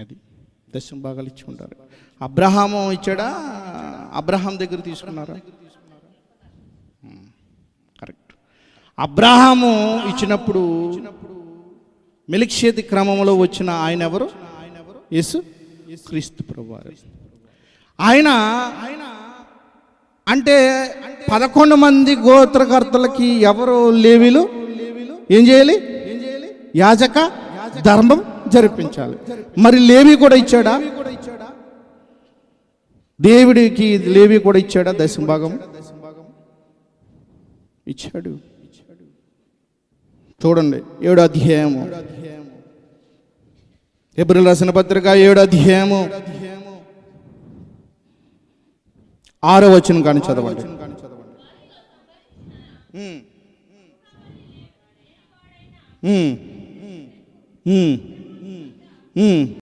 అది దశమ భాగాలు ఇచ్చి ఉంటారు. అబ్రహాము ఇచ్చాడా? అబ్రహాం దగ్గర తీసుకున్నారా? కరెక్ట్. అబ్రహాము ఇచ్చినప్పుడు మెలిక్షేతి క్రమంలో వచ్చిన ఆయన ఎవరు? యేసు క్రీస్తు ప్రభువారు. ఆయన అంటే 11 మంది గోత్రకర్తలకి ఎవరు? లేవీలు ఏం చేయాలి? యాజక ధర్మం జరిపించాలి. మరి లేవి కూడా ఇచ్చాడా? దేవుడికి లేవి కూడా ఇచ్చాడా? దశమ భాగం ఇచ్చాడు. చూడండి 7వ అధ్యాయము, హెబ్రీయులకు రాసిన పత్రిక 7వ అధ్యాయము 6వ వచనం కానీ చదవండి.